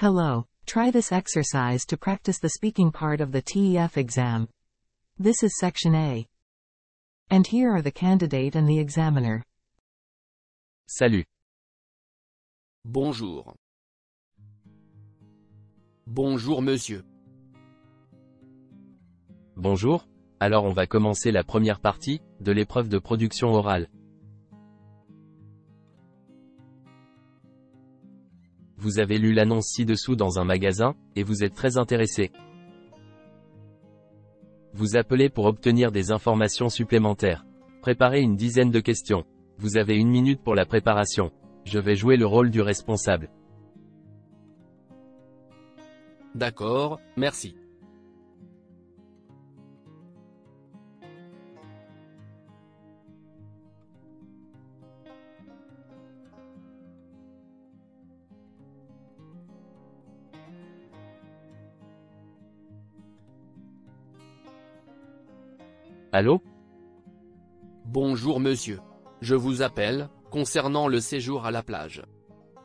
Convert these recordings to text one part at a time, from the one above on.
Hello. Try this exercise to practice the speaking part of the TEF exam. This is section A. And here are the candidate and the examiner. Salut. Bonjour. Bonjour monsieur. Bonjour. Alors on va commencer la première partie, de l'épreuve de production orale. Vous avez lu l'annonce ci-dessous dans un magasin, et vous êtes très intéressé. Vous appelez pour obtenir des informations supplémentaires. Préparez une dizaine de questions. Vous avez 1 minute pour la préparation. Je vais jouer le rôle du responsable. D'accord, merci. Allô? Bonjour monsieur. Je vous appelle, concernant le séjour à la plage.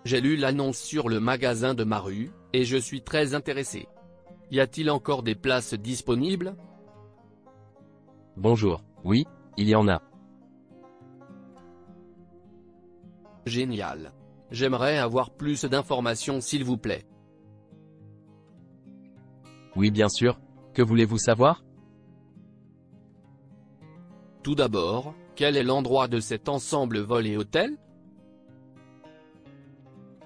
J'ai lu l'annonce sur le magasin de ma rue, et je suis très intéressé. Y a-t-il encore des places disponibles? Bonjour. Oui, il y en a. Génial. J'aimerais avoir plus d'informations s'il vous plaît. Oui bien sûr. Que voulez-vous savoir? Tout d'abord, quel est l'endroit de cet ensemble vol et hôtel?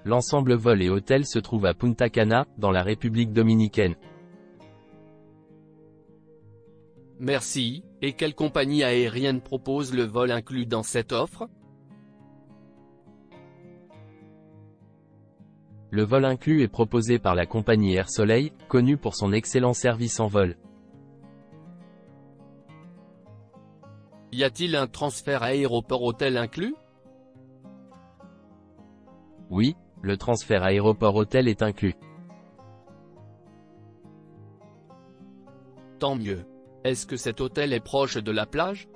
L'ensemble vol et hôtel se trouve à Punta Cana, dans la République dominicaine. Merci, et quelle compagnie aérienne propose le vol inclus dans cette offre? Le vol inclus est proposé par la compagnie Air Soleil, connue pour son excellent service en vol. Y a-t-il un transfert aéroport-hôtel inclus? Oui, le transfert aéroport-hôtel est inclus. Tant mieux. Est-ce que cet hôtel est proche de la plage?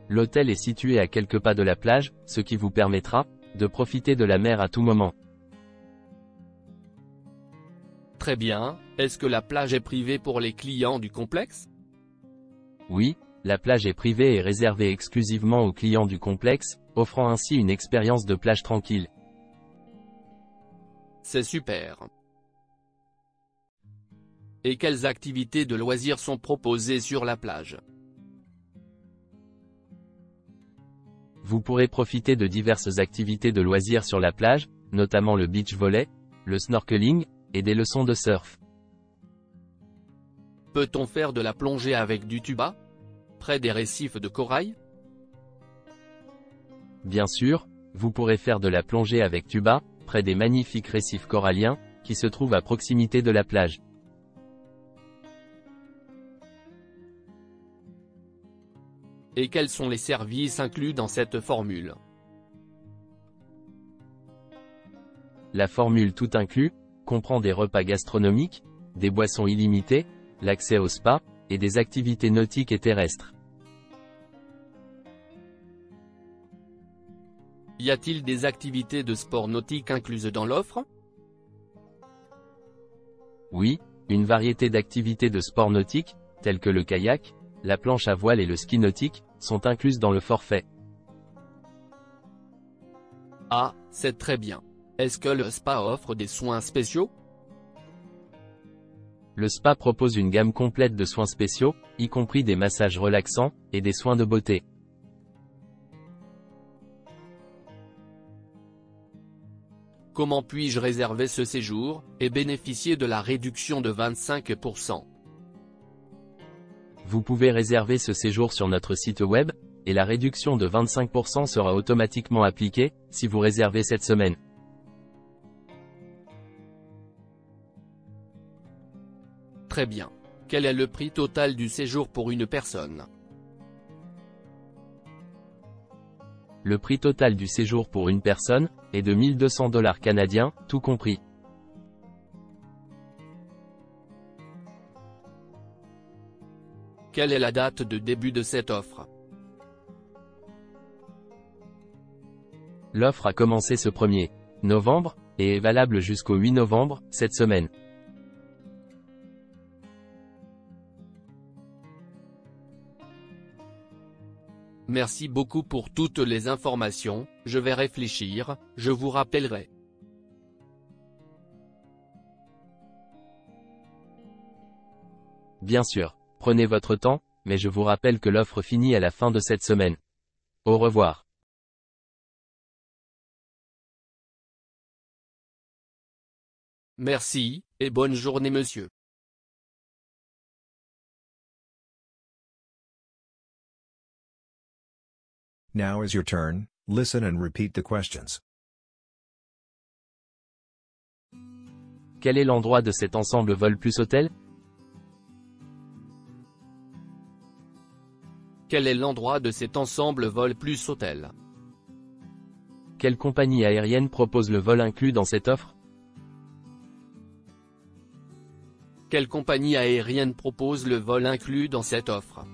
L'hôtel est situé à quelques pas de la plage, ce qui vous permettra de profiter de la mer à tout moment. Très bien. Est-ce que la plage est privée pour les clients du complexe? Oui, la plage est privée et réservée exclusivement aux clients du complexe, offrant ainsi une expérience de plage tranquille. C'est super. Et quelles activités de loisirs sont proposées sur la plage? Vous pourrez profiter de diverses activités de loisirs sur la plage, notamment le beach volley, le snorkeling, et des leçons de surf. Peut-on faire de la plongée avec du tuba? Près des récifs de corail? Bien sûr, vous pourrez faire de la plongée avec tuba, près des magnifiques récifs coralliens, qui se trouvent à proximité de la plage. Et quels sont les services inclus dans cette formule? La formule tout inclus comprend des repas gastronomiques, des boissons illimitées, l'accès au spa, et des activités nautiques et terrestres. Y a-t-il des activités de sport nautique incluses dans l'offre? Oui, une variété d'activités de sport nautique, telles que le kayak, la planche à voile et le ski nautique, sont incluses dans le forfait. Ah, c'est très bien. Est-ce que le spa offre des soins spéciaux? Le spa propose une gamme complète de soins spéciaux, y compris des massages relaxants, et des soins de beauté. Comment puis-je réserver ce séjour, et bénéficier de la réduction de 25%? Vous pouvez réserver ce séjour sur notre site web, et la réduction de 25% sera automatiquement appliquée, si vous réservez cette semaine. Très bien. Quel est le prix total du séjour pour une personne? Le prix total du séjour pour une personne est de 1 200 $ canadiens, tout compris. Quelle est la date de début de cette offre? L'offre a commencé ce 1er novembre, et est valable jusqu'au 8 novembre, cette semaine. Merci beaucoup pour toutes les informations, je vais réfléchir, je vous rappellerai. Bien sûr, prenez votre temps, mais je vous rappelle que l'offre finit à la fin de cette semaine. Au revoir. Merci, et bonne journée monsieur. Now is your turn, listen and repeat the questions. Quel est l'endroit de cet ensemble vol plus hôtel? Quel est l'endroit de cet ensemble vol plus hôtel? Quelle compagnie aérienne propose le vol inclus dans cette offre? Quelle compagnie aérienne propose le vol inclus dans cette offre?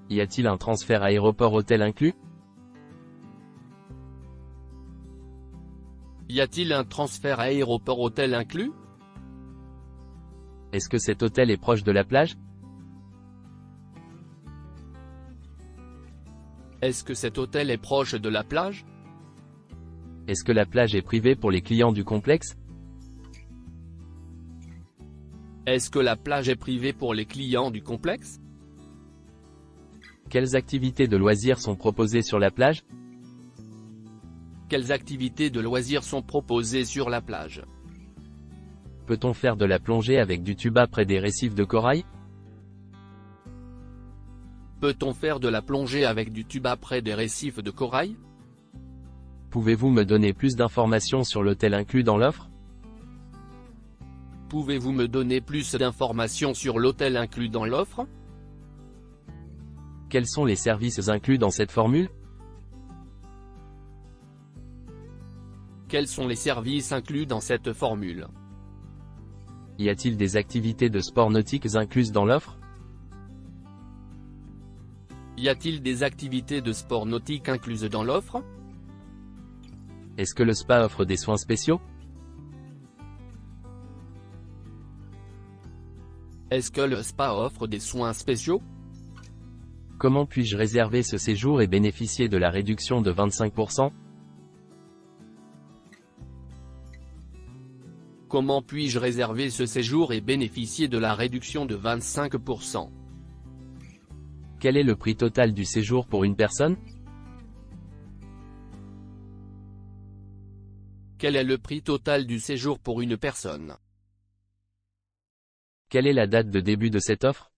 Y a-t-il un transfert aéroport-hôtel inclus? Y a-t-il un transfert aéroport-hôtel inclus? Est-ce que cet hôtel est proche de la plage? Est-ce que cet hôtel est proche de la plage? Est-ce que la plage est privée pour les clients du complexe? Est-ce que la plage est privée pour les clients du complexe? Quelles activités de loisirs sont proposées sur la plage? Quelles activités de loisirs sont proposées sur la plage? Peut-on faire de la plongée avec du tuba près des récifs de corail? Peut-on faire de la plongée avec du tuba près des récifs de corail? Pouvez-vous me donner plus d'informations sur l'hôtel inclus dans l'offre? Pouvez-vous me donner plus d'informations sur l'hôtel inclus dans l'offre? Quels sont les services inclus dans cette formule? Quels sont les services inclus dans cette formule? Y a-t-il des activités de sport nautiques incluses dans l'offre? Y a-t-il des activités de sport nautique incluses dans l'offre? Est-ce que le spa offre des soins spéciaux? Est-ce que le spa offre des soins spéciaux? Comment puis-je réserver ce séjour et bénéficier de la réduction de 25%? Comment puis-je réserver ce séjour et bénéficier de la réduction de 25%? Quel est le prix total du séjour pour une personne? Quel est le prix total du séjour pour une personne? Quelle est la date de début de cette offre?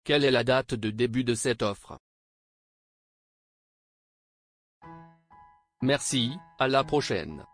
Quelle est la date de début de cette offre? Merci, à la prochaine.